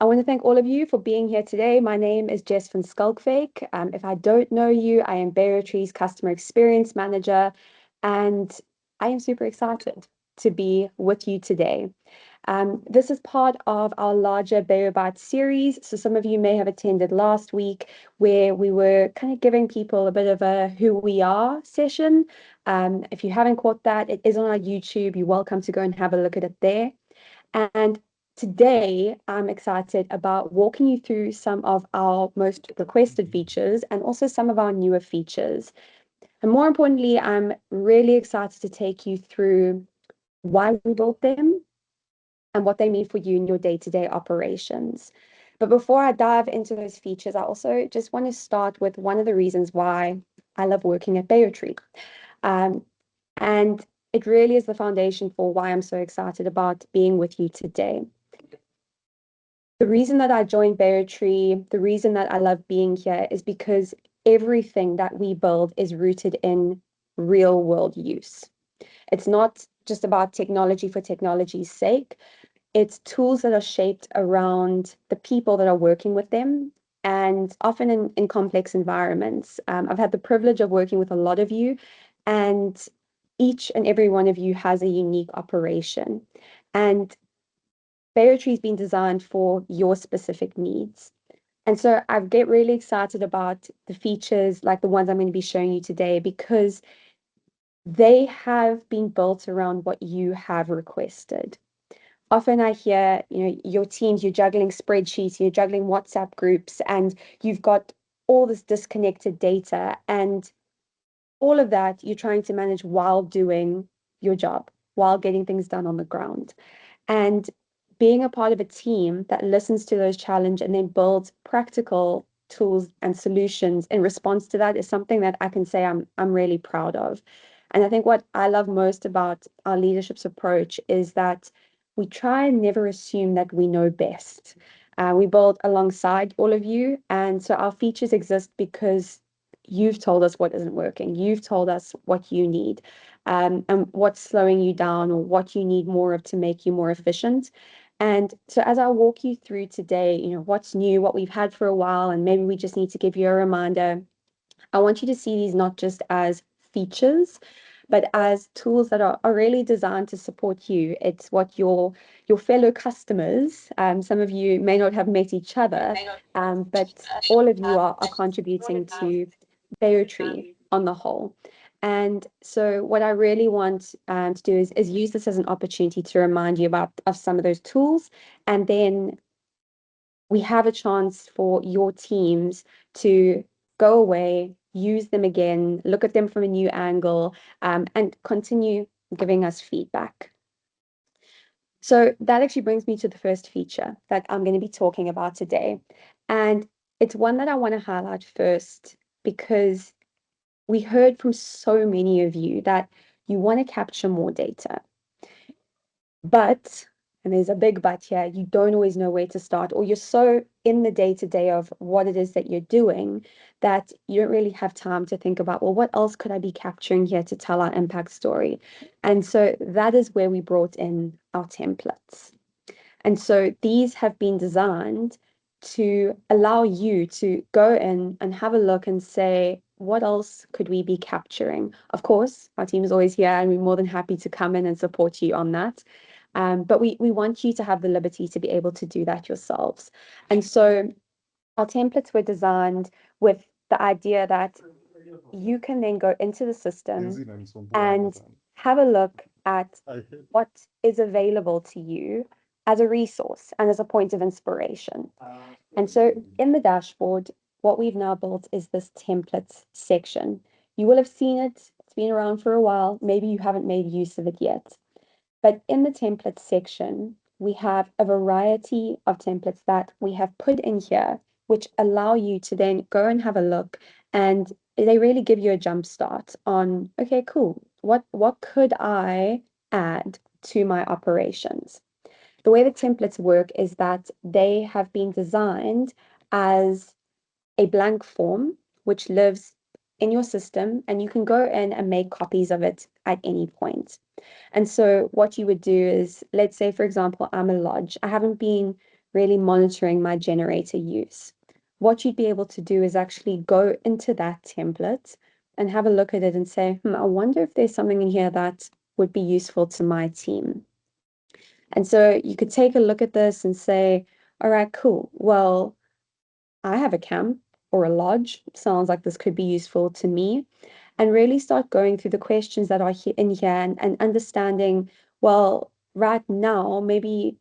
I want to thank all of you for being here today. My name is Jess van Schalkwyk. If I don't know you, I am Baotree's Customer Experience Manager, and I am super excited to be with you today. This is part of our larger BaoBytes series. So some of you may have attended last week where we were kind of giving people a bit of a who we are session. If you haven't caught that, it is on our YouTube. You're welcome to go and have a look at it there. And today I'm excited about walking you through some of our most requested features and also some of our newer features. And more importantly, I'm really excited to take you through why we built them and what they mean for you in your day-to-day operations. But before I dive into those features, I also just want to start with one of the reasons why I love working at Baotree. And it really is the foundation for why I'm so excited about being with you today. The reason that I joined Baotree, the reason that I love being here is because everything that we build is rooted in real world use. It's not just about technology for technology's sake. It's tools that are shaped around the people that are working with them and often in complex environments. I've had the privilege of working with a lot of you, and each and every one of you has a unique operation. And Baotree's been designed for your specific needs. And so I get really excited about the features like the ones I'm going to be showing you today because they have been built around what you have requested. Often I hear, your teams, you're juggling spreadsheets, you're juggling WhatsApp groups, and you've got all this disconnected data. And all of that you're trying to manage while doing your job, while getting things done on the ground. And being a part of a team that listens to those challenges and then builds practical tools and solutions in response to that is something that I can say I'm really proud of. And I think what I love most about our leadership's approach is that we try and never assume that we know best. We build alongside all of you, and so our features exist because you've told us what isn't working. You've told us what you need, and what's slowing you down or what you need more of to make you more efficient. And so as I walk you through today, what's new, what we've had for a while, and maybe we just need to give you a reminder, I want you to see these not just as features, but as tools that are really designed to support you. It's what your fellow customers, some of you may not have met each other, but all of you are contributing to Baotree on the whole. And so what I really want to do is use this as an opportunity to remind you of some of those tools, and then we have a chance for your teams to go away, use them again, look at them from a new angle, and continue giving us feedback. So that actually brings me to the first feature that I'm going to be talking about today. And it's one that I want to highlight first because we heard from so many of you that you want to capture more data. But, and there's a big but here, you don't always know where to start, or you're so in the day-to-day of what it is that you're doing that you don't really have time to think about, well, what else could I be capturing here to tell our impact story? And so that is where we brought in our templates. And so these have been designed to allow you to go in and have a look and say, what else could we be capturing? Of course, our team is always here and we're more than happy to come in and support you on that. But we want you to have the liberty to be able to do that yourselves. And so our templates were designed with the idea that you can then go into the system and have a look at what is available to you as a resource and as a point of inspiration. And so in the dashboard, what we've now built is this templates section. You will have seen it. It's been around for a while. Maybe you haven't made use of it yet. But in the templates section, we have a variety of templates that we have put in here, which allow you to then go and have a look, and they really give you a jump start on, okay, cool. What could I add to my operations? The way the templates work is that they have been designed as a blank form, which lives in your system, and you can go in and make copies of it at any point. And so what you would do is, let's say, for example, I'm a lodge. I haven't been really monitoring my generator use. What you'd be able to do is actually go into that template and have a look at it and say, I wonder if there's something in here that would be useful to my team. And so you could take a look at this and say, all right, cool. Well, I have a camp or a lodge. Sounds like this could be useful to me. And really start going through the questions that are in here and understanding, well, right now, maybe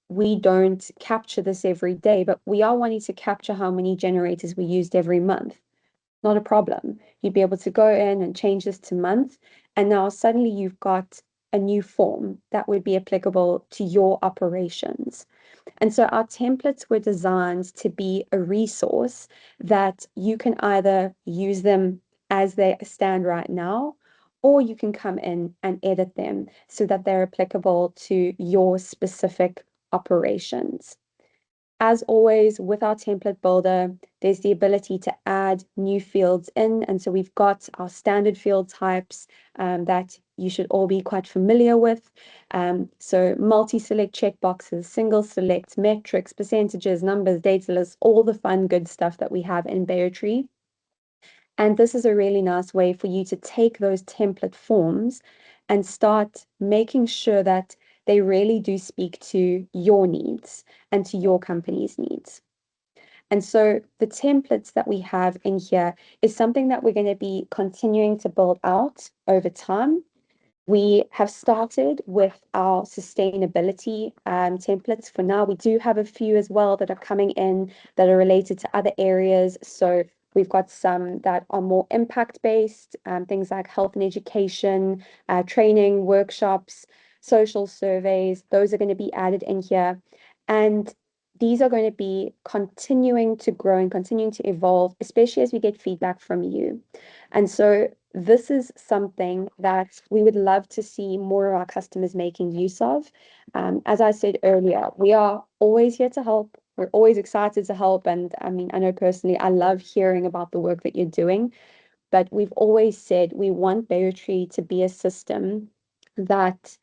we don't capture this every day, but we are wanting to capture how many generators we used every month. Not a problem. You'd be able to go in and change this to month. And now suddenly you've got a new form that would be applicable to your operations. And so our templates were designed to be a resource that you can either use them as they stand right now, or you can come in and edit them so that they're applicable to your specific operations. As always, with our template builder, there's the ability to add new fields in. And so we've got our standard field types that you should all be quite familiar with. So multi-select checkboxes, single select, metrics, percentages, numbers, data lists, all the fun, good stuff that we have in Baotree. And this is a really nice way for you to take those template forms and start making sure that they really do speak to your needs and to your company's needs. And so the templates that we have in here is something that we're going to be continuing to build out over time. We have started with our sustainability templates for now. We do have a few as well that are coming in that are related to other areas. So we've got some that are more impact-based, things like health and education, training, workshops, social surveys. Those are going to be added in here. And these are going to be continuing to grow and continuing to evolve, especially as we get feedback from you. And so this is something that we would love to see more of our customers making use of. As I said earlier, we are always here to help. We're always excited to help. And I mean, I know personally, I love hearing about the work that you're doing, but we've always said we want Baotree to be a system that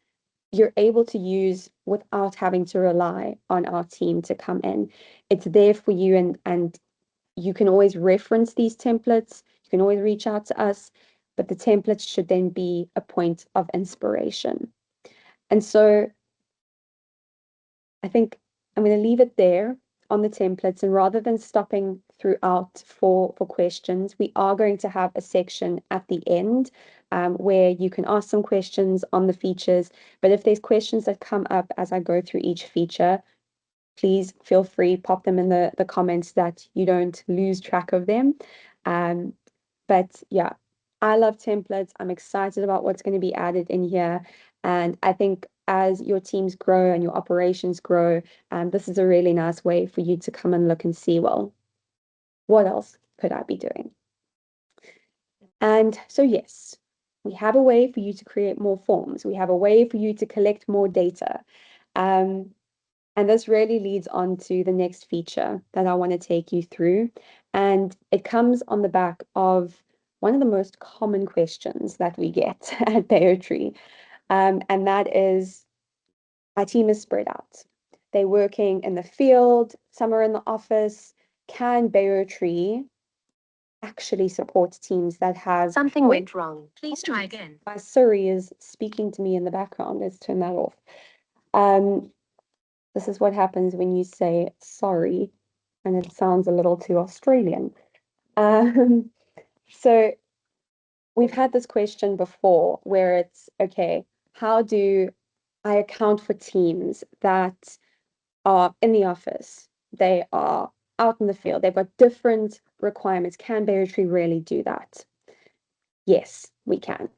you're able to use without having to rely on our team to come in. It's there for you, and you can always reference these templates. You can always reach out to us, but the templates should then be a point of inspiration. And so I think I'm going to leave it there on the templates. And rather than stopping throughout for questions, we are going to have a section at the end where you can ask some questions on the features. But if there's questions that come up as I go through each feature, please feel free, pop them in the comments that you don't lose track of them. But yeah, I love templates. I'm excited about what's going to be added in here. And I think as your teams grow and your operations grow, this is a really nice way for you to come and look and see, well, what else could I be doing? And so, yes, we have a way for you to create more forms. We have a way for you to collect more data. And this really leads on to the next feature that I want to take you through. And it comes on the back of one of the most common questions that we get at Baotree. And that is, our team is spread out. They're working in the field, some are in the office. Can Baotree actually support teams that have... Something went wrong. Please try again. My Siri is speaking to me in the background. Let's turn that off. This is what happens when you say sorry and it sounds a little too Australian. So we've had this question before where it's, okay, how do I account for teams that are in the office? They are out in the field. They've got different requirements. Can Baotree really do that? Yes, we can.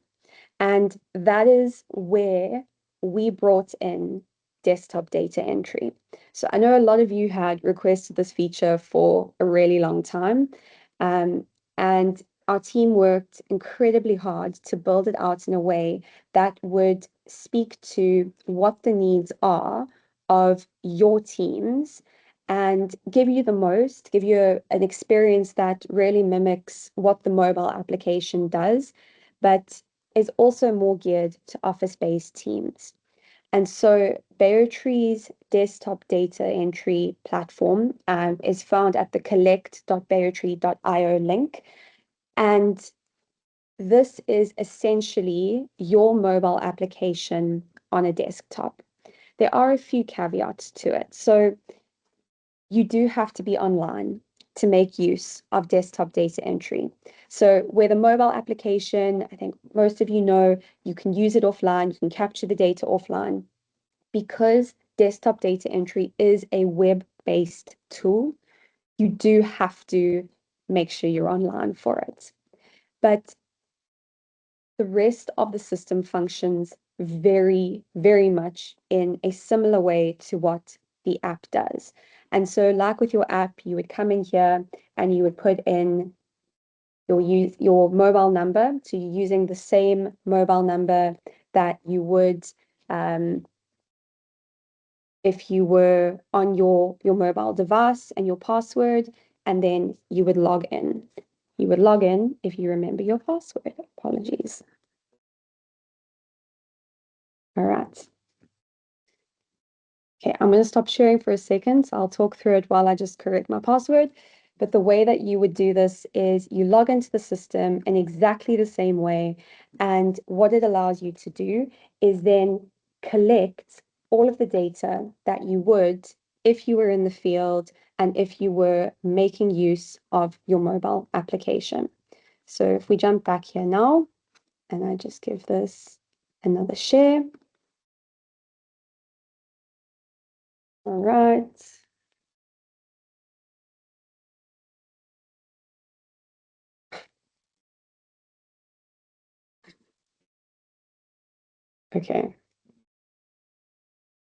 And that is where we brought in desktop data entry. So I know a lot of you had requested this feature for a really long time. And our team worked incredibly hard to build it out in a way that would speak to what the needs are of your teams and give you the most, give you an experience that really mimics what the mobile application does, but is also more geared to office-based teams. And so Baotree's desktop data entry platform is found at the collect.baotree.io link. And this is essentially your mobile application on a desktop. There are a few caveats to it. So you do have to be online to make use of desktop data entry. So where the mobile application, I think most of you know, you can use it offline, you can capture the data offline. Because desktop data entry is a web-based tool, you do have to make sure you're online for it. But the rest of the system functions very, very much in a similar way to what the app does. And so like with your app, you would come in here and you would put in your mobile number. So you're using the same mobile number that you would if you were on your mobile device and your password, and then you would log in. You would log in if you remember your password. Apologies. All right. Okay, I'm going to stop sharing for a second. So I'll talk through it while I just correct my password. But the way that you would do this is you log into the system in exactly the same way. And what it allows you to do is then collect all of the data that you would if you were in the field and if you were making use of your mobile application. So if we jump back here now, and I just give this another share. All right. Okay.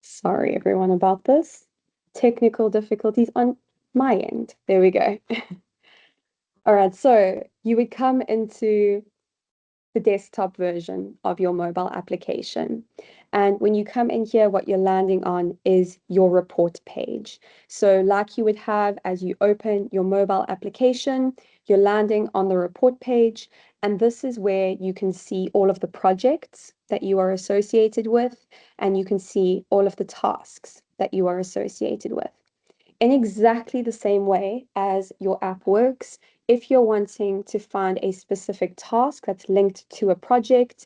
Sorry, everyone, about this. Technical difficulties on my end. There we go. All right, so you would come into the desktop version of your mobile application. And when you come in here, what you're landing on is your report page. So like you would have as you open your mobile application, you're landing on the report page. And this is where you can see all of the projects that you are associated with, and you can see all of the tasks that you are associated with in exactly the same way as your app works. If you're wanting to find a specific task that's linked to a project,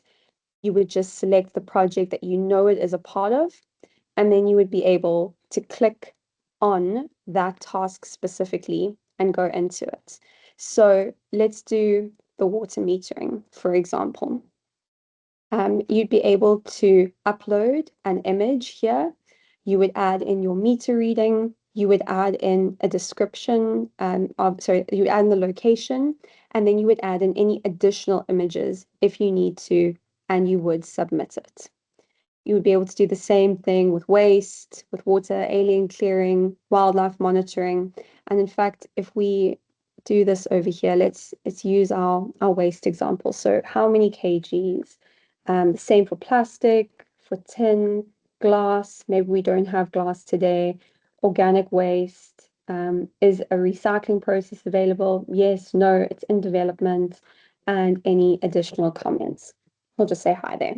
you would just select the project that you know it is a part of, and then you would be able to click on that task specifically and go into it. So let's do the water metering, for example. You'd be able to upload an image here. You would add in your meter reading. You would add in a description you would add in the location, and then you would add in any additional images if you need to, and you would submit it. You would be able to do the same thing with waste, with water, alien clearing, wildlife monitoring. And in fact, if we do this over here, let's use our waste example. So how many kgs? Same for plastic, for tin, glass. Maybe we don't have glass today. Organic waste. Is a recycling process available? Yes, no, it's in development. And any additional comments. We'll just say hi there.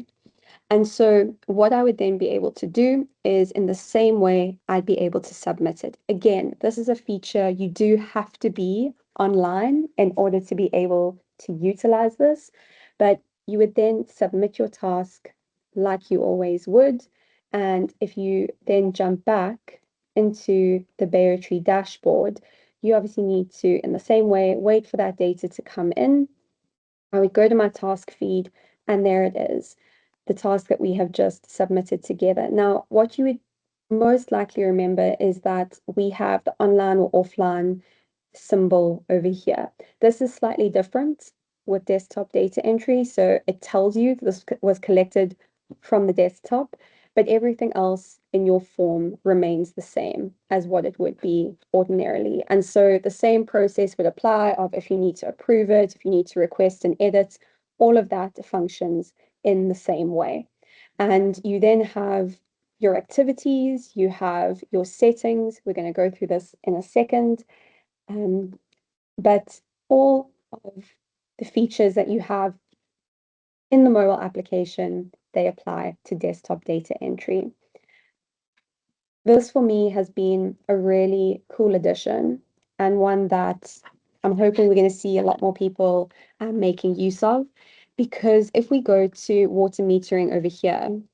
And so what I would then be able to do is in the same way, I'd be able to submit it. Again, this is a feature you do have to be online in order to be able to utilize this, but you would then submit your task like you always would. And if you then jump back into the Baotree dashboard, you obviously need to, in the same way, wait for that data to come in. I would go to my task feed, and there it is, the task that we have just submitted together. Now, what you would most likely remember is that we have the online or offline symbol over here. This is slightly different with desktop data entry. So it tells you this was collected from the desktop, but everything else in your form remains the same as what it would be ordinarily. And so the same process would apply of if you need to approve it, if you need to request an edit, all of that functions in the same way. And you then have your activities, you have your settings. We're going to go through this in a second. But all of the features that you have in the mobile application, they apply to desktop data entry. This for me has been a really cool addition and one that I'm hoping we're going to see a lot more people making use of. Because if we go to water metering over here and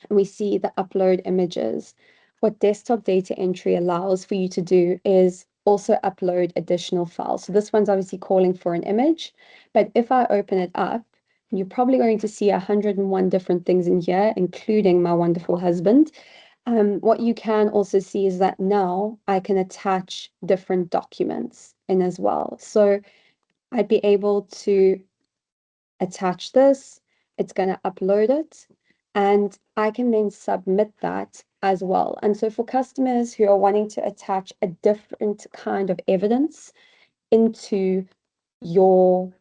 we see the upload images, what desktop data entry allows for you to do is also upload additional files. So this one's obviously calling for an image, but if I open it up, you're probably going to see 101 different things in here, including my wonderful husband. What you can also see is that now I can attach different documents in as well. So I'd be able to attach this, it's going to upload it, and I can then submit that as well. And so for customers who are wanting to attach a different kind of evidence into your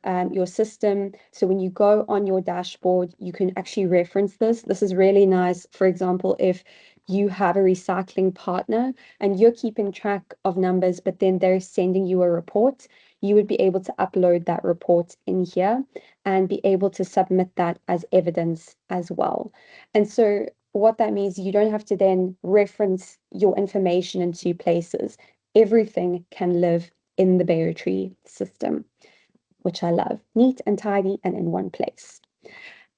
system. So when you go on your dashboard, you can actually reference this. This is really nice. For example, if you have a recycling partner and you're keeping track of numbers, but then they're sending you a report, you would be able to upload that report in here and be able to submit that as evidence as well. And so what that means, you don't have to then reference your information in two places. Everything can live in the Baotree system, which I love. Neat and tidy and in one place.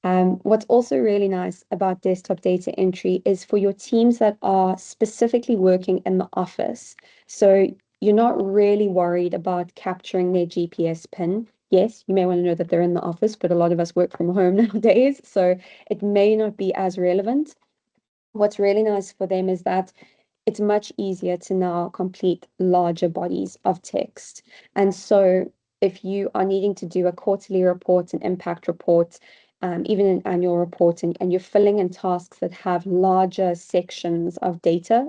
What's also really nice about desktop data entry is for your teams that are specifically working in the office. So you're not really worried about capturing their GPS pin. Yes, you may want to know that they're in the office, but a lot of us work from home nowadays, so it may not be as relevant. What's really nice for them is that it's much easier to now complete larger bodies of text. And so if you are needing to do a quarterly report, an impact report, even an annual report, and you're filling in tasks that have larger sections of data,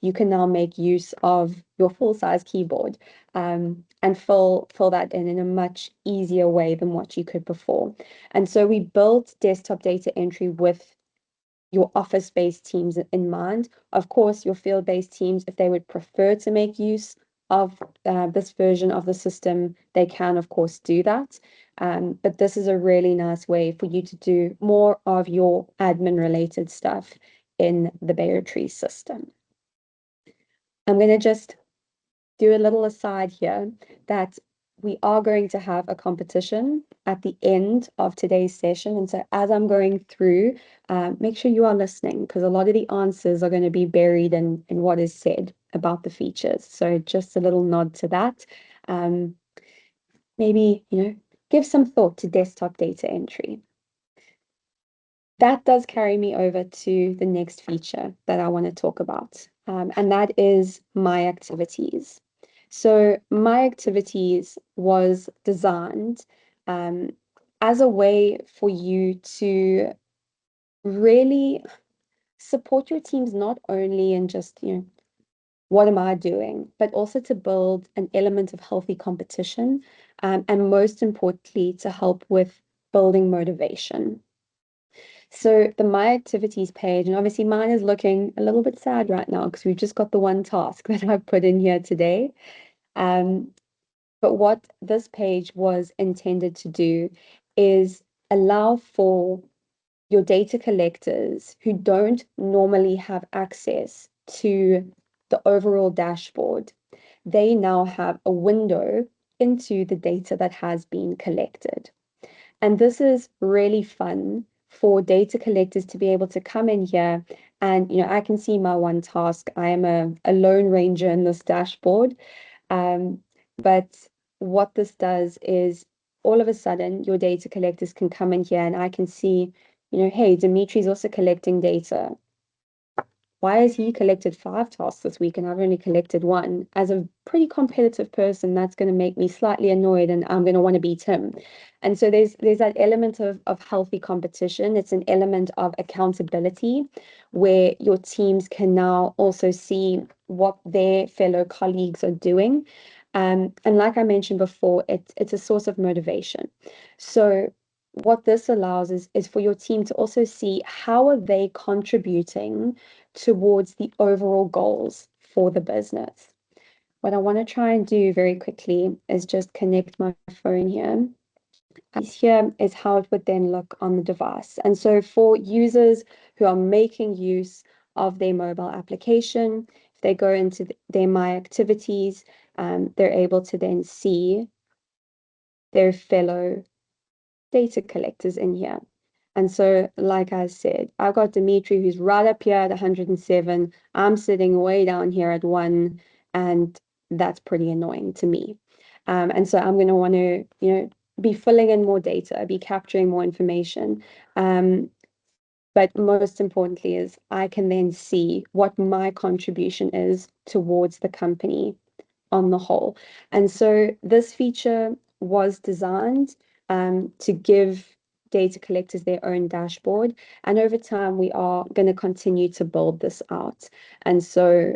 you can now make use of your full-size keyboard and fill that in a much easier way than what you could before. And so we built desktop data entry with your office-based teams in mind. Of course, your field-based teams, if they would prefer to make use of this version of the system, they can, of course, do that. But this is a really nice way for you to do more of your admin-related stuff in the Baotree system. I'm going to just do a little aside here that we are going to have a competition at the end of today's session. And so as I'm going through, make sure you are listening because a lot of the answers are going to be buried in what is said about the features. So just a little nod to that. Maybe, give some thought to desktop data entry. That does carry me over to the next feature that I want to talk about, and that is My Activities. So My Activities was designed as a way for you to really support your teams, not only in just, what am I doing, but also to build an element of healthy competition, and most importantly, to help with building motivation. So the My Activities page, and obviously mine is looking a little bit sad right now because we've just got the one task that I've put in here today. But what this page was intended to do is allow for your data collectors who don't normally have access to the overall dashboard. They now have a window into the data that has been collected. And this is really fun for data collectors to be able to come in here and, I can see my one task. I am a lone ranger in this dashboard. But what this does is all of a sudden your data collectors can come in here and I can see, hey, Dimitri's also collecting data. Why has he collected 5 tasks this week and I've only collected 1? As a pretty competitive person, that's going to make me slightly annoyed and I'm going to want to beat him. And so there's that element of healthy competition. It's an element of accountability where your teams can now also see what their fellow colleagues are doing. And like I mentioned before, it's a source of motivation. So what this allows is for your team to also see how are they contributing towards the overall goals for the business. What I want to try and do very quickly is just connect my phone here Here is how it would then look on the device. And so for users who are making use of their mobile application, if they go into their My Activities, they're able to then see their fellow data collectors in here. And so, like I said, I've got Dimitri who's right up here at 107. I'm sitting way down here at 1, and that's pretty annoying to me. And so I'm going to want to, be filling in more data, be capturing more information. But most importantly is I can then see what my contribution is towards the company on the whole. And so this feature was designed to give data collectors their own dashboard. And over time, we are going to continue to build this out. And so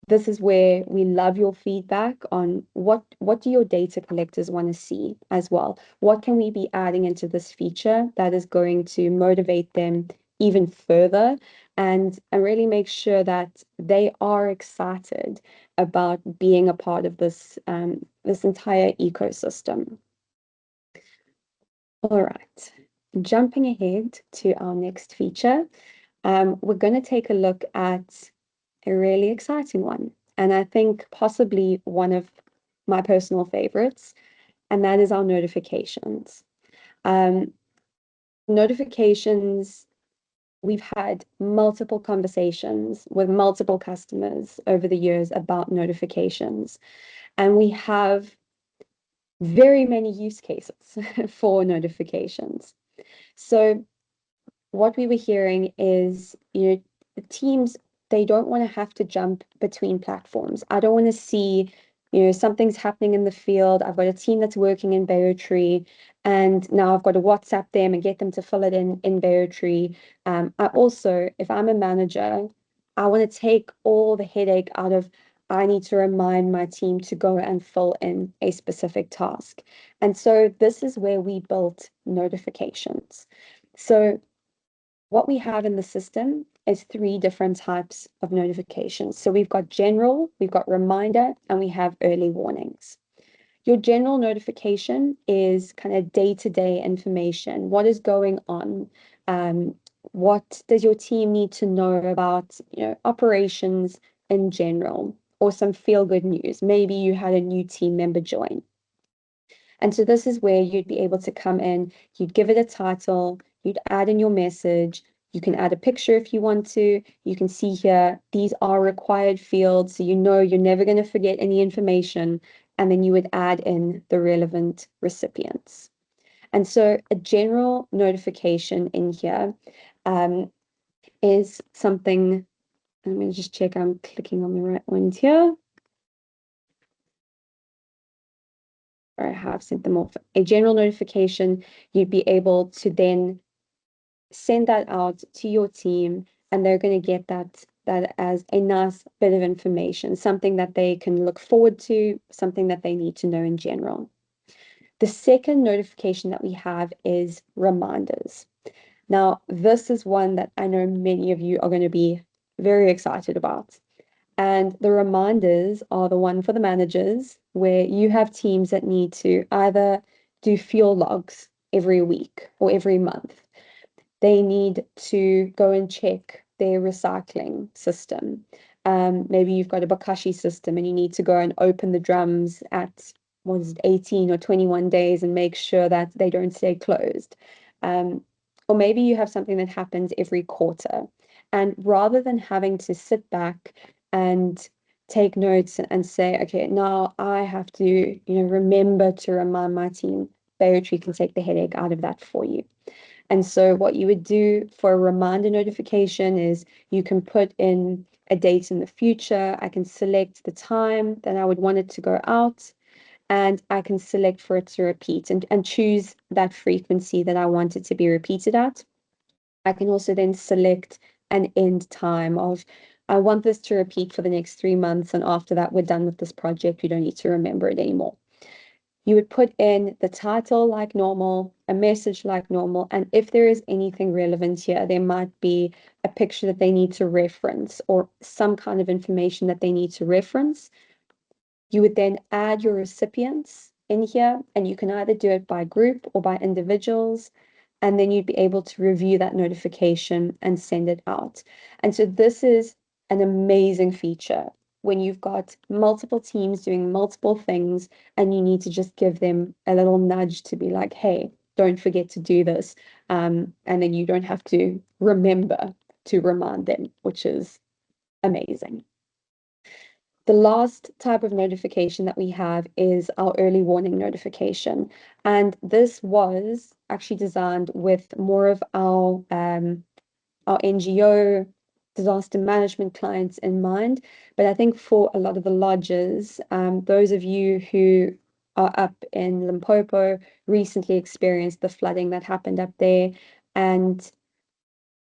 this is where we love your feedback on what do your data collectors want to see as well. What can we be adding into this feature that is going to motivate them even further and really make sure that they are excited about being a part of this this entire ecosystem. All right, jumping ahead to our next feature, we're going to take a look at a really exciting one. And I think possibly one of my personal favorites, and that is our notifications. Um, Notifications, we've had multiple conversations with multiple customers over the years about notifications, and we have very many use cases for notifications. So what we were hearing is, the teams, they don't want to have to jump between platforms. I don't want to see, something's happening in the field. I've got a team that's working in Baotree, and now I've got to WhatsApp them and get them to fill it in Baotree. I also, if I'm a manager, I want to take all the headache out of I need to remind my team to go and fill in a specific task. And so this is where we built notifications. So what we have in the system is 3 different types of notifications. So we've got general, we've got reminder, and we have early warnings. Your general notification is kind of day-to-day information. What is going on? What does your team need to know about, operations in general, or some feel-good news? Maybe you had a new team member join. And so this is where you'd be able to come in, you'd give it a title, you'd add in your message, you can add a picture if you want to. You can see here, these are required fields, so you know you're never going to forget any information. And then you would add in the relevant recipients. And so a general notification in here is something, I'm going to just check I'm clicking on the right ones here. Or I have sent them off. A general notification, you'd be able to then send that out to your team, and they're going to get that as a nice bit of information, something that they can look forward to, something that they need to know in general. The second notification that we have is reminders. Now, this is one that I know many of you are going to be very excited about. And the reminders are the one for the managers where you have teams that need to either do fuel logs every week or every month. They need to go and check their recycling system. Maybe you've got a Bokashi system and you need to go and open the drums at 18 or 21 days and make sure that they don't stay closed. Or maybe you have something that happens every quarter. And rather than having to sit back and take notes and say, okay, now I have to, remember to remind my team, Baotree can take the headache out of that for you. And so what you would do for a reminder notification is you can put in a date in the future. I can select the time that I would want it to go out, and I can select for it to repeat and choose that frequency that I want it to be repeated at. I can also then select an end time of, I want this to repeat for the next 3 months, and after that, we're done with this project. We don't need to remember it anymore. You would put in the title like normal, a message like normal, and if there is anything relevant here, there might be a picture that they need to reference or some kind of information that they need to reference. You would then add your recipients in here, and you can either do it by group or by individuals, and then you'd be able to review that notification and send it out. And so this is an amazing feature when you've got multiple teams doing multiple things and you need to just give them a little nudge to be like, hey, don't forget to do this. And then you don't have to remember to remind them, which is amazing. The last type of notification that we have is our early warning notification. And this was actually designed with more of our NGO disaster management clients in mind. But I think for a lot of the lodges, those of you who are up in Limpopo recently experienced the flooding that happened up there. And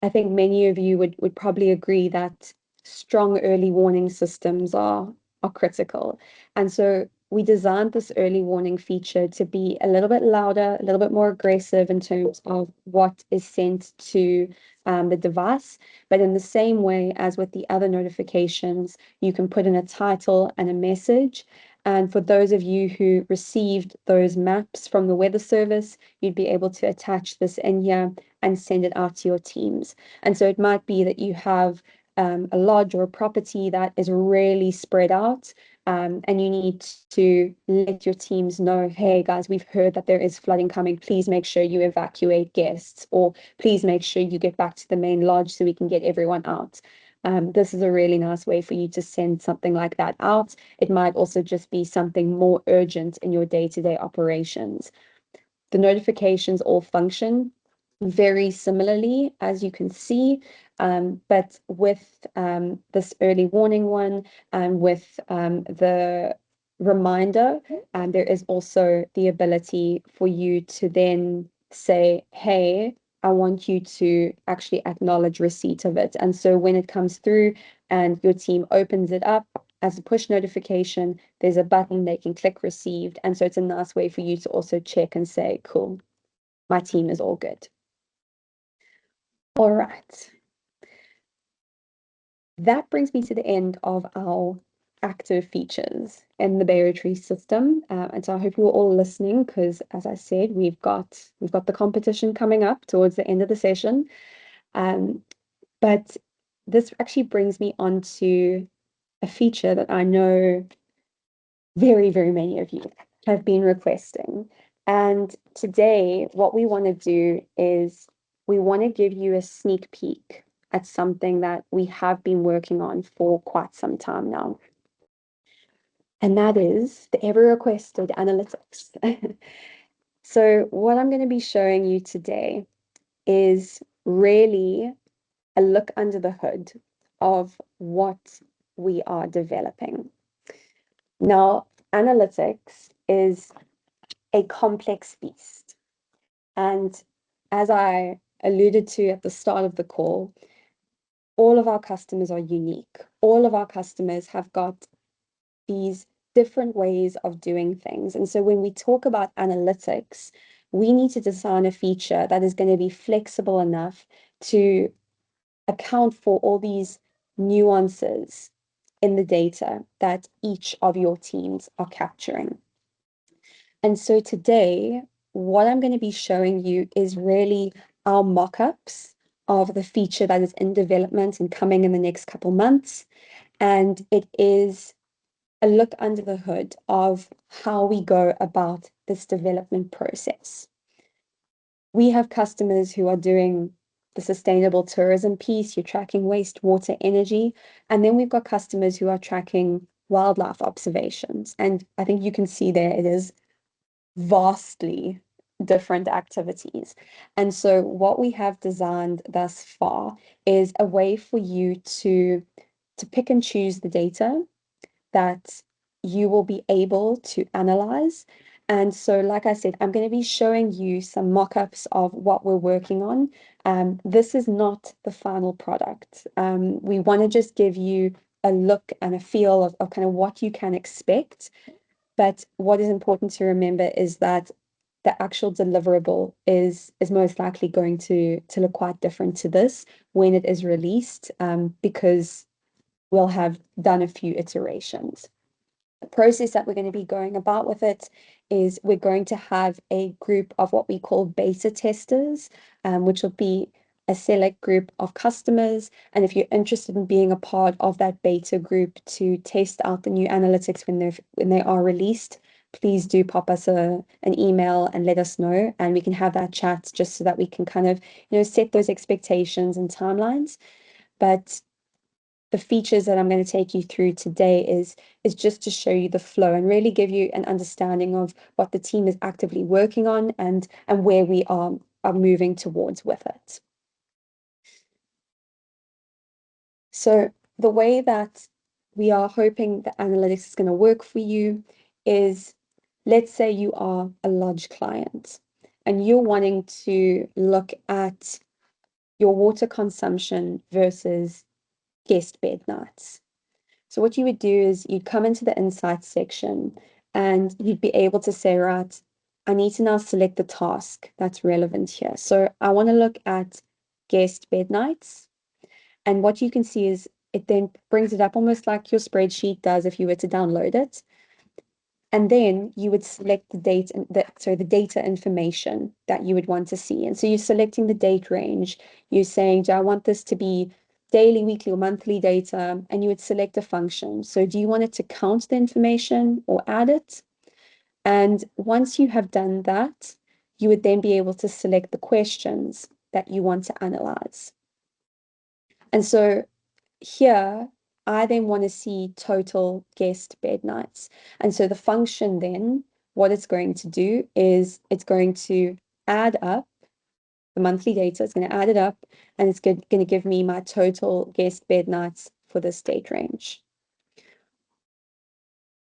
I think many of you would probably agree that strong early warning systems are critical. And so we designed this early warning feature to be a little bit louder, a little bit more aggressive in terms of what is sent to the device. But in the same way as with the other notifications, you can put in a title and a message. And for those of you who received those maps from the weather service, you'd be able to attach this in here and send it out to your teams. And so it might be that you have a lodge or a property that is really spread out, and you need to let your teams know, hey guys, we've heard that there is flooding coming. Please make sure you evacuate guests, or please make sure you get back to the main lodge so we can get everyone out. This is a really nice way for you to send something like that out. It might also just be something more urgent in your day-to-day operations. The notifications all function very similarly, as you can see, but with this early warning one and with the reminder, there is also the ability for you to then say, hey, I want you to actually acknowledge receipt of it. And so when it comes through and your team opens it up as a push notification, there's a button they can click received. And so it's a nice way for you to also check and say, cool, my team is all good. All right. That brings me to the end of our active features in the Baotree system. And so I hope you were all listening because, as I said, we've got the competition coming up towards the end of the session. But this actually brings me on to a feature that I know very, very many of you have been requesting. And today, what we want to do is we want to give you a sneak peek at something that we have been working on for quite some time now. And that is the ever requested analytics. So what I'm going to be showing you today is really a look under the hood of what we are developing. Now, analytics is a complex beast. And as I alluded to at the start of the call, all of our customers are unique. All of our customers have got these different ways of doing things. And so when we talk about analytics, we need to design a feature that is going to be flexible enough to account for all these nuances in the data that each of your teams are capturing. And so today, what I'm going to be showing you is really our mock-ups of the feature that is in development and coming in the next couple months. And it is a look under the hood of how we go about this development process. We have customers who are doing the sustainable tourism piece, you're tracking wastewater energy, and then we've got customers who are tracking wildlife observations. And I think you can see there it is vastly different activities. And so what we have designed thus far is a way for you to pick and choose the data that you will be able to analyze. And so, like I said, I'm going to be showing you some mock-ups of what we're working on. This is not the final product. We want to just give you a look and a feel of kind of what you can expect. But what is important to remember is that the actual deliverable is most likely going to look quite different to this when it is released, because we'll have done a few iterations. The process that we're going to be going about with it is we're going to have a group of what we call beta testers, which will be a select group of customers. And if you're interested in being a part of that beta group to test out the new analytics when they are released, please do pop us an email and let us know, and we can have that chat just so that we can kind of, set those expectations and timelines. But the features that I'm going to take you through today is just to show you the flow and really give you an understanding of what the team is actively working on and where we are moving towards with it. So the way that we are hoping the analytics is going to work for you is, let's say you are a lodge client and you're wanting to look at your water consumption versus guest bed nights. So what you would do is you'd come into the insights section and you'd be able to say, right, I need to now select the task that's relevant here. So I want to look at guest bed nights. And what you can see is it then brings it up almost like your spreadsheet does if you were to download it. And then you would select the date and the data information that you would want to see. And so you're selecting the date range. You're saying, do I want this to be daily, weekly, or monthly data? And you would select a function. So do you want it to count the information or add it? And once you have done that, you would then be able to select the questions that you want to analyze. And so here, I then want to see total guest bed nights. And so the function then, what it's going to do is it's going to add up the monthly data, it's going to add it up, and it's going to give me my total guest bed nights for this date range.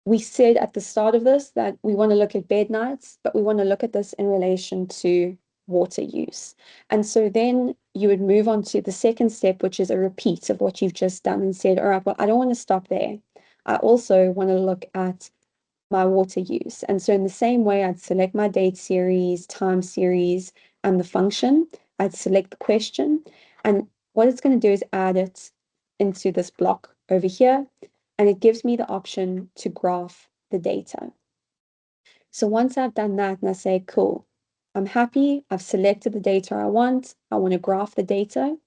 We said at the start of this that we want to look at bed nights, but we want to look at this in relation to water use. And so then you would move on to the second step, which is a repeat of what you've just done and said, all right, well, I don't want to stop there. I also want to look at my water use. And so in the same way, I'd select my date series, time series, and the function. I'd select the question. And what it's going to do is add it into this block over here. And it gives me the option to graph the data. So once I've done that and I say, cool, I'm happy, I've selected the data I want to graph the data.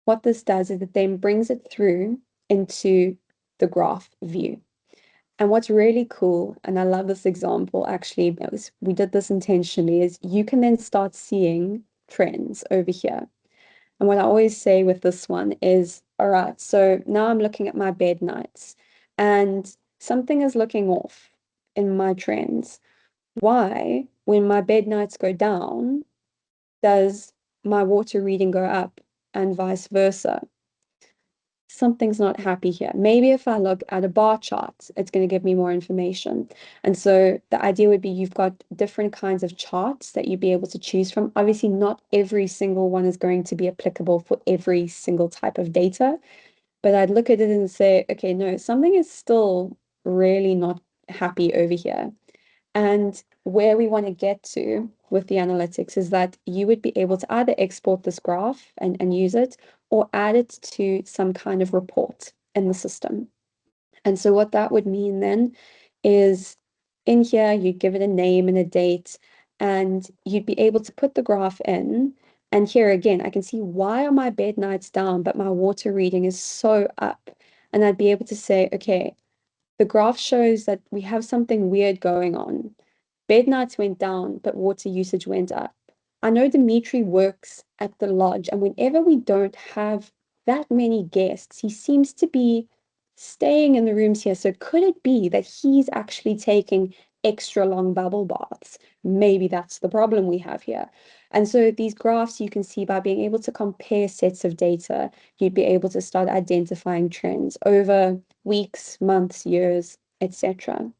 What this does is it then brings it through into the graph view. And what's really cool, and I love this example, actually, we did this intentionally, is you can then start seeing trends over here. And what I always say with this one is, all right, so now I'm looking at my bed nights and something is looking off in my trends. Why, when my bed nights go down, does my water reading go up and vice versa? Something's not happy here. Maybe if I look at a bar chart, it's going to give me more information. And so the idea would be you've got different kinds of charts that you'd be able to choose from. Obviously, not every single one is going to be applicable for every single type of data, but I'd look at it and say, okay, no, something is still really not happy over here. And where we want to get to with the analytics is that you would be able to either export this graph and use it or add it to some kind of report in the system. And so what that would mean then is in here, you give it a name and a date, and you'd be able to put the graph in. And here again, I can see why are my bed nights down, but my water reading is so up. And I'd be able to say, okay, the graph shows that we have something weird going on. Bed nights went down, but water usage went up. I know Dimitri works at the lodge, and whenever we don't have that many guests, he seems to be staying in the rooms here. So could it be that he's actually taking extra long bubble baths? Maybe that's the problem we have here. And so these graphs you can see by being able to compare sets of data, you'd be able to start identifying trends over weeks, months, years, etc.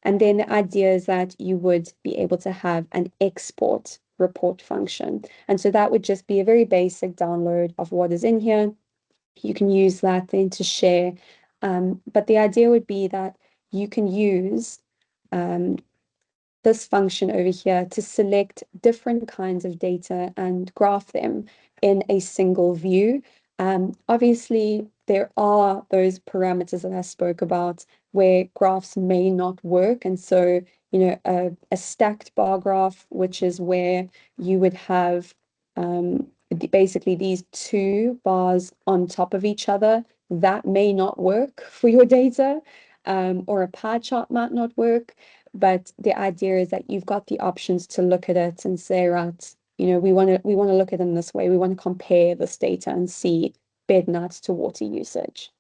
And then the idea is that you would be able to have an export report function. And so that would just be a very basic download of what is in here. You can use that then to share. But the idea would be that you can use this function over here to select different kinds of data and graph them in a single view. Obviously, there are those parameters that I spoke about where graphs may not work. And so, you know, a stacked bar graph, which is where you would have basically these two bars on top of each other, that may not work for your data, or a pie chart might not work. But the idea is that you've got the options to look at it and say, right, you know, we want to look at it in this way. We want to compare this data and see bed nights to water usage.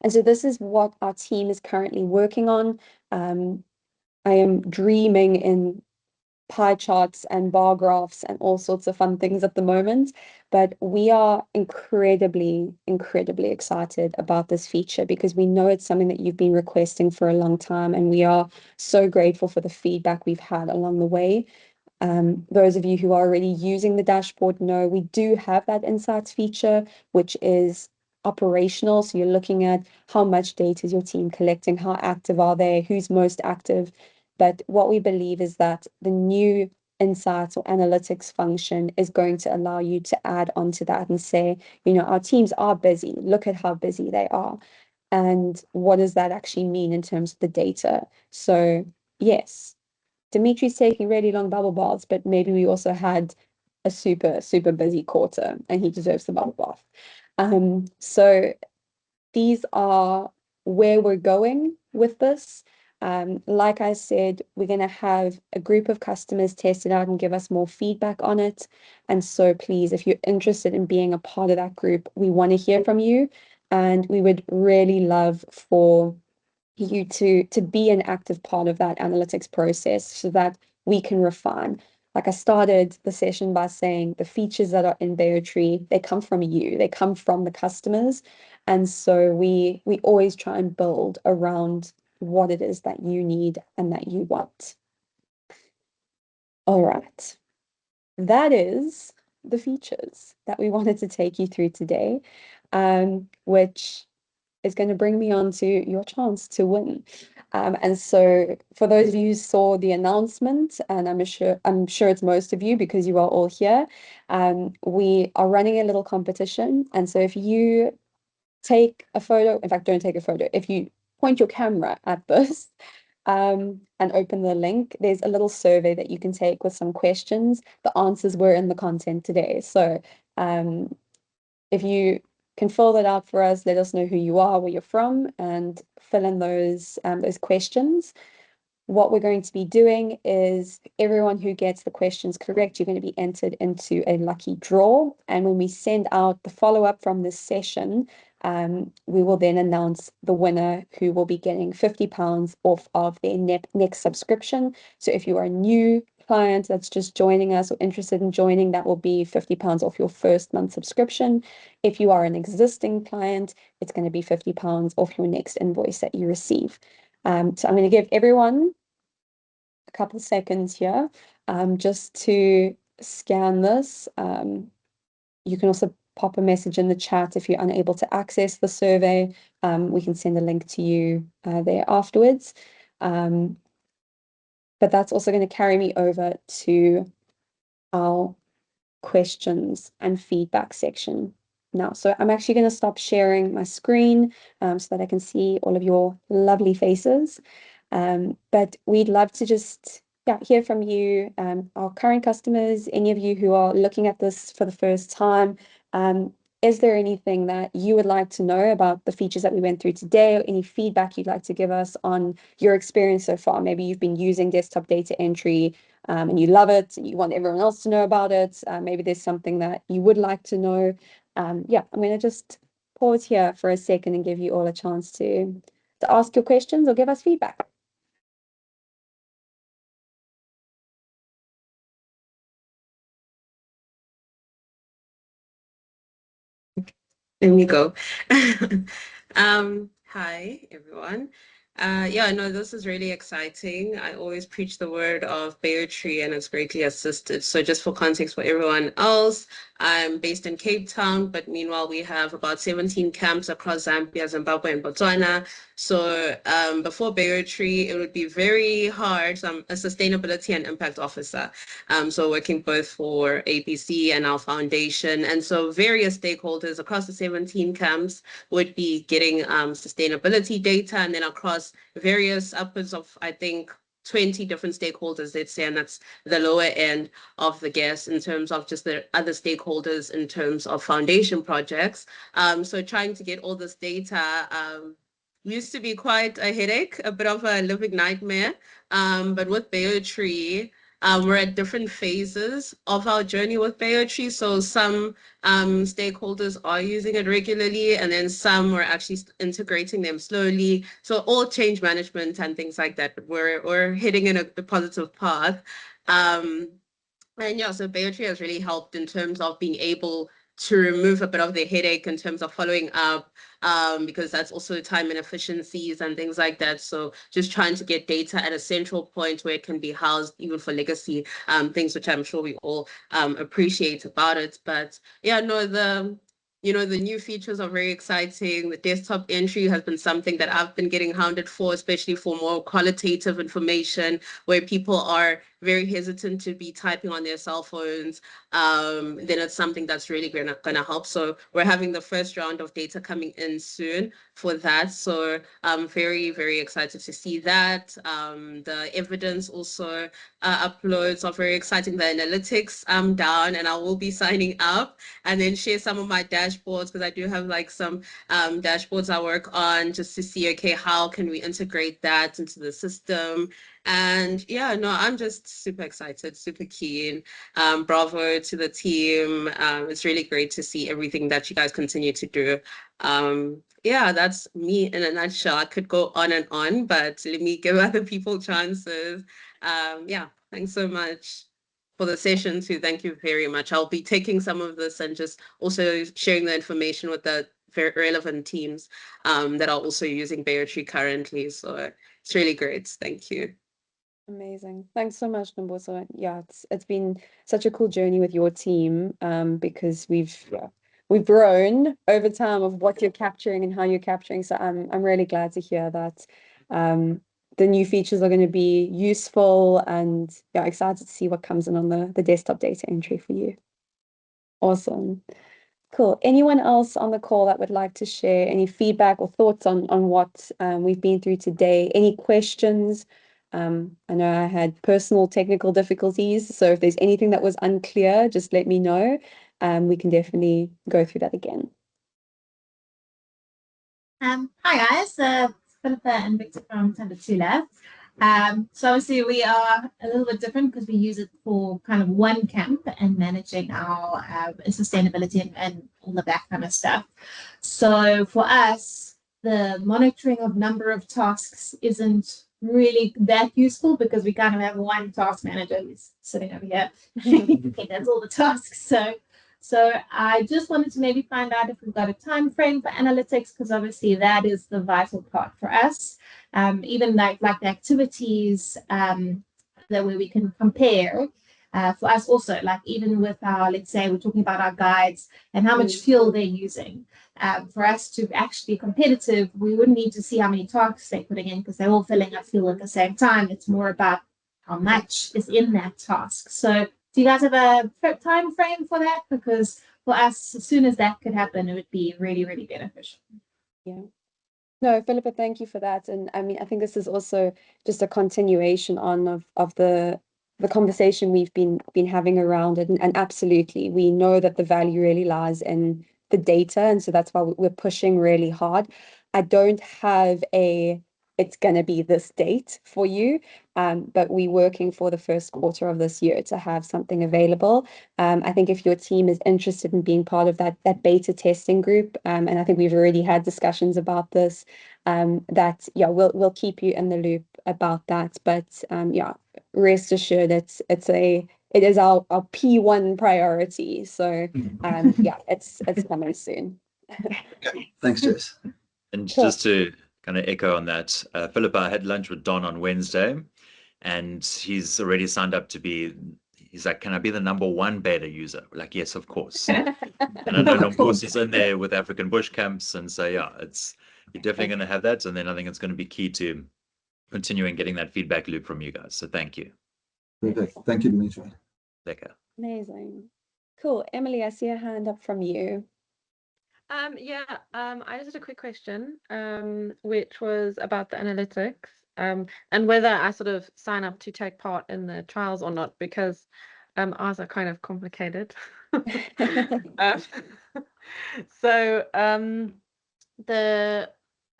And so this is what our team is currently working on. I am dreaming in pie charts and bar graphs and all sorts of fun things at the moment, but we are incredibly, incredibly excited about this feature because we know it's something that you've been requesting for a long time, and we are so grateful for the feedback we've had along the way. Those of you who are already using the dashboard know we do have that insights feature, which is operational. So you're looking at how much data is your team collecting, how active are they, who's most active. But what we believe is that the new insights or analytics function is going to allow you to add onto that and say, you know, our teams are busy. Look at how busy they are. And what does that actually mean in terms of the data? So, yes, Dimitri's taking really long bubble baths, but maybe we also had a super, super busy quarter and he deserves the bubble bath. So these are where we're going with this. Like I said, we're going to have a group of customers test it out and give us more feedback on it. And so please, if you're interested in being a part of that group, we want to hear from you. And we would really love for you to be an active part of that analytics process so that we can refine. Like I started the session by saying the features that are in Baotree, they come from you, they come from the customers. And so we always try and build around what it is that you need and that you want. All right. That is the features that we wanted to take you through today, which is going to bring me on to your chance to win. And so for those of you who saw the announcement, and I'm sure it's most of you because you are all here, we are running a little competition. And so if you take a photo, in fact, don't take a photo, if you point your camera at this, and open the link, there's a little survey that you can take with some questions. The answers were in the content today. So if you can fill that out for us, let us know who you are, where you're from, and fill in those questions. What we're going to be doing is everyone who gets the questions correct, you're going to be entered into a lucky draw. And when we send out the follow-up from this session, we will then announce the winner who will be getting £50 off of their next subscription. So if you are a new client that's just joining us or interested in joining, that will be £50 off your first month subscription. If you are an existing client, it's going to be £50 off your next invoice that you receive. So I'm going to give everyone a couple of seconds here, just to scan this. You can also pop a message in the chat if you're unable to access the survey. We can send a link to you there afterwards. But that's also going to carry me over to our questions and feedback section now. So I'm actually going to stop sharing my screen so that I can see all of your lovely faces. But we'd love to just hear from you, our current customers, any of you who are looking at this for the first time. Is there anything that you would like to know about the features that we went through today, or any feedback you'd like to give us on your experience so far? Maybe you've been using desktop data entry and you love it and you want everyone else to know about it. Maybe there's something that you would like to know. I'm going to just pause here for a second and give you all a chance to ask your questions or give us feedback. There we go. Hi, everyone. Yeah, no, this is really exciting. I always preach the word of Baotree and it's greatly assisted. So just for context for everyone else, I'm based in Cape Town, but meanwhile we have about 17 camps across Zambia, Zimbabwe, and Botswana. So before Baotree, it would be very hard. So I'm a sustainability and impact officer. So working both for ABC and our foundation. And so various stakeholders across the 17 camps would be getting sustainability data, and then across various upwards of, I think, 20 different stakeholders, let's say, and that's the lower end of the guess in terms of just the other stakeholders in terms of foundation projects. So trying to get all this data used to be quite a headache, a bit of a living nightmare. But with Baotree, we're at different phases of our journey with Baotree. So some stakeholders are using it regularly, and then some are actually integrating them slowly. So all change management and things like that, but we're heading in a positive path. And yeah, so Baotree has really helped in terms of being able to remove a bit of the headache in terms of following up, because that's also time inefficiencies and things like that. So just trying to get data at a central point where it can be housed, even for legacy things, which I'm sure we all appreciate about it. But yeah, no, the new features are very exciting. The desktop entry has been something that I've been getting hounded for, especially for more qualitative information where people are very hesitant to be typing on their cell phones. Then it's something that's really gonna help. So we're having the first round of data coming in soon for that. So I'm very, very excited to see that. The evidence also uploads are very exciting. The analytics down, and I will be signing up and then share some of my dashboards, because I do have like some dashboards I work on just to see, okay, how can we integrate that into the system? And yeah, no, I'm just super excited, super keen. Bravo to the team. It's really great to see everything that you guys continue to do. Yeah, that's me in a nutshell. I could go on, but let me give other people chances. Yeah, thanks so much for the session too. Thank you very much. I'll be taking some of this and just also sharing the information with the very relevant teams that are also using Baotree currently. So it's really great. Thank you. Amazing. Thanks so much, Nomboso. Yeah, it's been such a cool journey with your team, because we've grown over time of what you're capturing and how you're capturing. So I'm really glad to hear that the new features are going to be useful, and yeah, excited to see what comes in on the desktop data entry for you. Awesome. Cool. Anyone else on the call that would like to share any feedback or thoughts on what we've been through today? Any questions? I know I had personal technical difficulties, so if there's anything that was unclear, just let me know. We can definitely go through that again. Hi guys, Philippa and Victor from Tanda. So obviously we are a little bit different because we use it for kind of one camp and managing our sustainability and all of that kind of stuff. So for us, the monitoring of number of tasks isn't really that useful because we kind of have one task manager who's sitting over here. Okay, that's all the tasks. So I just wanted to maybe find out if we've got a time frame for analytics, because obviously that is the vital part for us. Even like the activities that where we can compare. For us also, like even with our, let's say we're talking about our guides and how much fuel they're using. For us to actually be competitive, we wouldn't need to see how many tasks they're putting in because they're all filling up fuel at the same time. It's more about how much is in that task. So do you guys have a time frame for that? Because for us, as soon as that could happen, it would be really, really beneficial. Yeah. No, Philippa, thank you for that. And I mean, I think this is also just a continuation of the conversation we've been having around it. And absolutely, we know that the value really lies in the data, and so that's why we're pushing really hard. I don't have it's going to be this date for you, but we're working for the first quarter of this year to have something available. I think if your team is interested in being part of that beta testing group, and I think we've already had discussions about this, that yeah, we'll keep you in the loop about that. But yeah, rest assured, it is our P1 priority. So yeah, it's coming soon. Okay. Thanks, Jess. And Cool. just to kind of echo on that. Philippa, I had lunch with Don on Wednesday, and he's already signed up to be. He's like, can I be the #1 beta user? We're like, yes, of course. And I know of course he's in there with African bush camps, and so yeah, you're definitely going to have that. And then I think it's going to be key to continuing getting that feedback loop from you guys. So thank you. Perfect. Thank you, Dimitri. Lekker. Amazing. Cool. Emily, I see a hand up from you. I just had a quick question, which was about the analytics, and whether I sort of sign up to take part in the trials or not, because ours are kind of complicated. Um, so I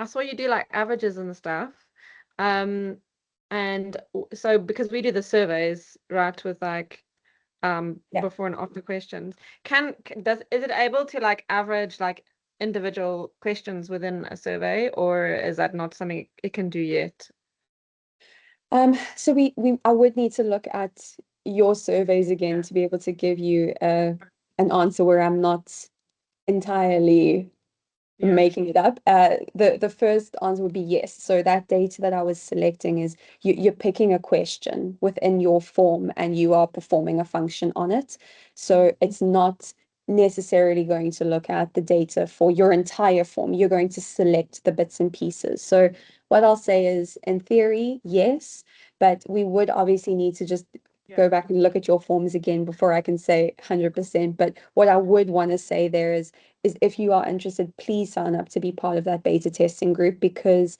saw you do like averages and stuff, and so because we do the surveys, right, with like Yeah. before and after questions, is it able to like average like individual questions within a survey, or is that not something it can do yet? So I would need to look at your surveys again to be able to give you an answer where I'm not entirely Yeah. making it up. The first answer would be yes. So that data that I was selecting is you're picking a question within your form and you are performing a function on it. So it's not necessarily going to look at the data for your entire form. You're going to select the bits and pieces. So what I'll say is, in theory, yes, but we would obviously need to just go back and look at your forms again before I can say 100%. But what I would want to say there is if you are interested, please sign up to be part of that beta testing group, because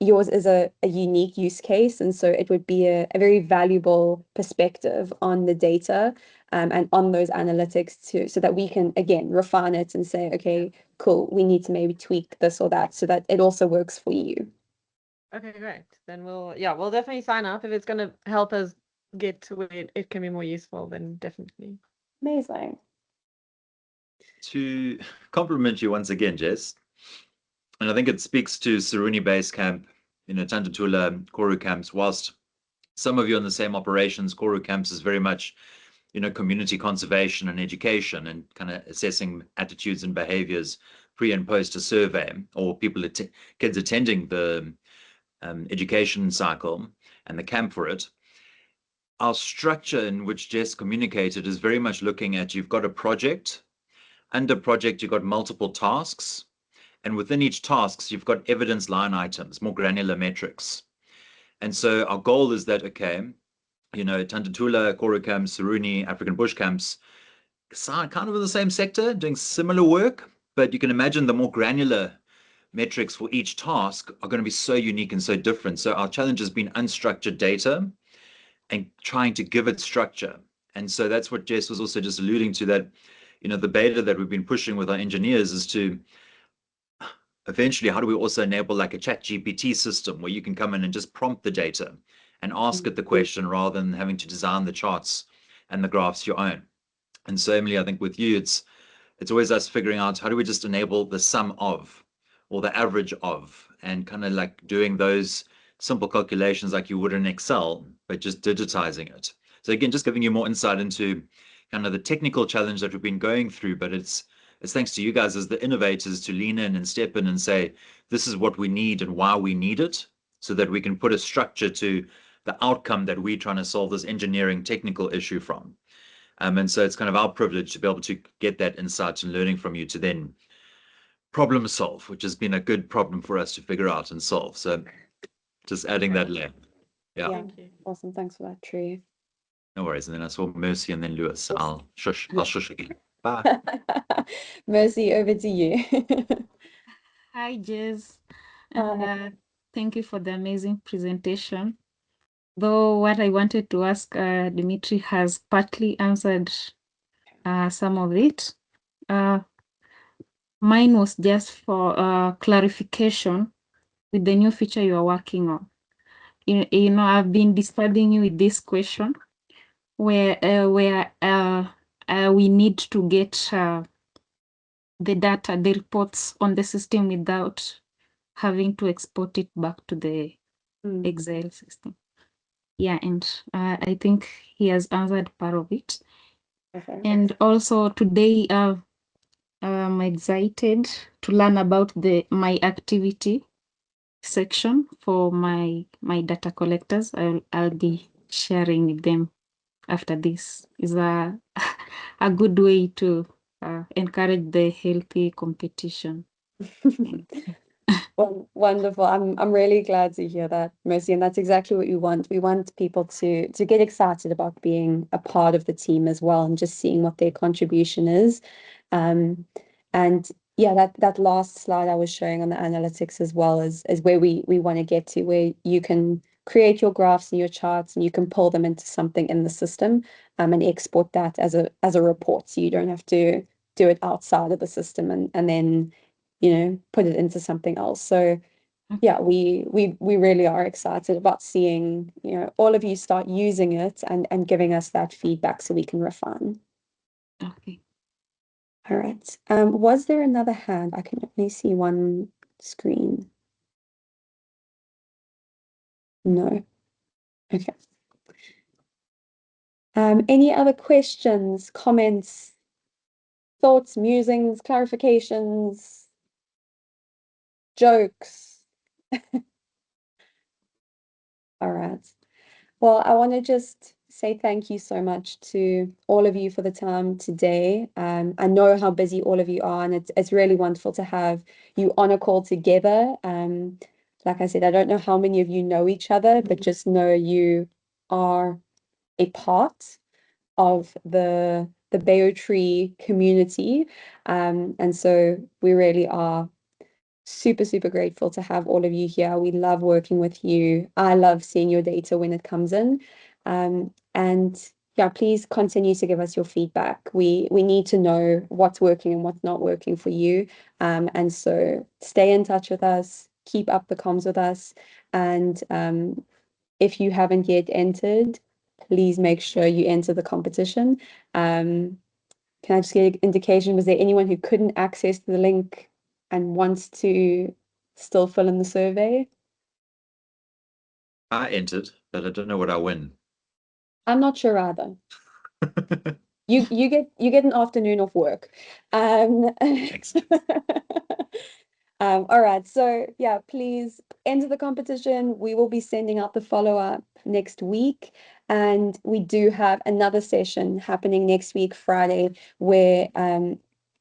yours is a unique use case. And so it would be a very valuable perspective on the data and on those analytics too, so that we can, again, refine it and say, okay, cool, we need to maybe tweak this or that so that it also works for you. Okay, great. Then we'll definitely sign up if it's going to help us get to where it can be more useful. Then definitely. Amazing. To compliment you once again, Jess, and I think it speaks to Saruni Base Camp, Tantatula, Koru camps. Whilst some of you on the same operations, Koru camps is very much, community conservation and education and kind of assessing attitudes and behaviors pre and post a survey, or kids attending the education cycle and the camp for it. Our structure in which Jess communicated is very much looking at, you've got a project. Under project, you've got multiple tasks. And within each tasks, you've got evidence line items, more granular metrics. And so our goal is that, okay, Tantatula, Koru camps, Saruni, African bush camps, kind of in the same sector, doing similar work, but you can imagine the more granular metrics for each task are going to be so unique and so different. So our challenge has been unstructured data and trying to give it structure. And so that's what Jess was also just alluding to, that, the beta that we've been pushing with our engineers is to eventually, how do we also enable like a chat GPT system where you can come in and just prompt the data and ask it the question rather than having to design the charts and the graphs your own. And so, Emily, I think with you, it's always us figuring out how do we just enable the sum of or the average of, and kind of like doing those simple calculations like you would in Excel, but just digitizing it. So again, just giving you more insight into kind of the technical challenge that we've been going through, but it's thanks to you guys as the innovators to lean in and step in and say, this is what we need and why we need it, so that we can put a structure to the outcome that we're trying to solve this engineering technical issue from. And so it's kind of our privilege to be able to get that insight and learning from you to then problem solve, which has been a good problem for us to figure out and solve. So just adding that layer. Yeah. Thank you. Awesome. Thanks for that, Tree. No worries. And then I saw Mercy and then Lewis. So I'll shush again. Bye. Mercy, over to you. Hi, Jess. Hi. Thank you for the amazing presentation. Though what I wanted to ask, Dimitri has partly answered some of it. Mine was just for clarification with the new feature you are working on. I've been disturbing you with this question where we need to get the data, the reports on the system without having to export it back to the Excel system. Yeah, and I think he has answered part of it. Okay. And also today, I'm excited to learn about my activity section for my data collectors. I'll be sharing with them after this. Is a a good way to encourage the healthy competition. Well, wonderful. I'm really glad to hear that, Mercy, and that's exactly what we want. We want people to get excited about being a part of the team as well and just seeing what their contribution is. And yeah, that last slide I was showing on the analytics as well is where we want to get to, where you can create your graphs and your charts and you can pull them into something in the system and export that as a report. So you don't have to do it outside of the system and then put it into something else. So yeah, we really are excited about seeing, all of you start using it and giving us that feedback so we can refine. Okay. All right. Was there another hand? I can only see one screen. No. Okay. Any other questions, comments, thoughts, musings, clarifications, jokes? All right. Well, I want to just say thank you so much to all of you for the time today. I know how busy all of you are, and it's really wonderful to have you on a call together. Like I said, I don't know how many of you know each other, but just know you are a part of the Baotree community. And so we really are super, super grateful to have all of you here. We love working with you. I love seeing your data when it comes in. And yeah, please continue to give us your feedback. We need to know what's working and what's not working for you. And so stay in touch with us, keep up the comms with us. And if you haven't yet entered, please make sure you enter the competition. Can I just get an indication? Was there anyone who couldn't access the link and wants to still fill in the survey? I entered, but I don't know what I win. I'm not sure either. You get an afternoon off work. Excellent. All right, so yeah, please enter the competition. We will be sending out the follow-up next week, and we do have another session happening next week, Friday, where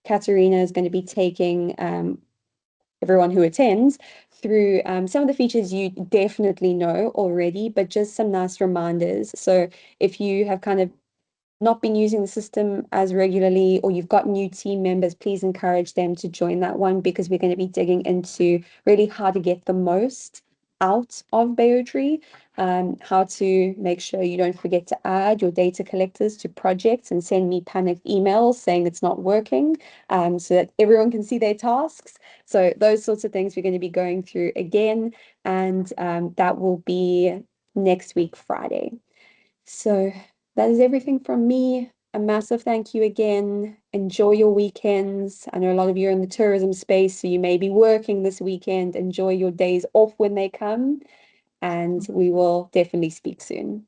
Katerina is going to be taking everyone who attends through some of the features you definitely know already, but just some nice reminders. So if you have kind of not been using the system as regularly, or you've got new team members, please encourage them to join that one, because we're going to be digging into really how to get the most out of Baotree, how to make sure you don't forget to add your data collectors to projects and send me panicked emails saying it's not working, so that everyone can see their tasks. So those sorts of things we're going to be going through again, and that will be next week, Friday. So that is everything from me. A massive thank you again. Enjoy your weekends. I know a lot of you are in the tourism space, so you may be working this weekend. Enjoy your days off when they come, and we will definitely speak soon.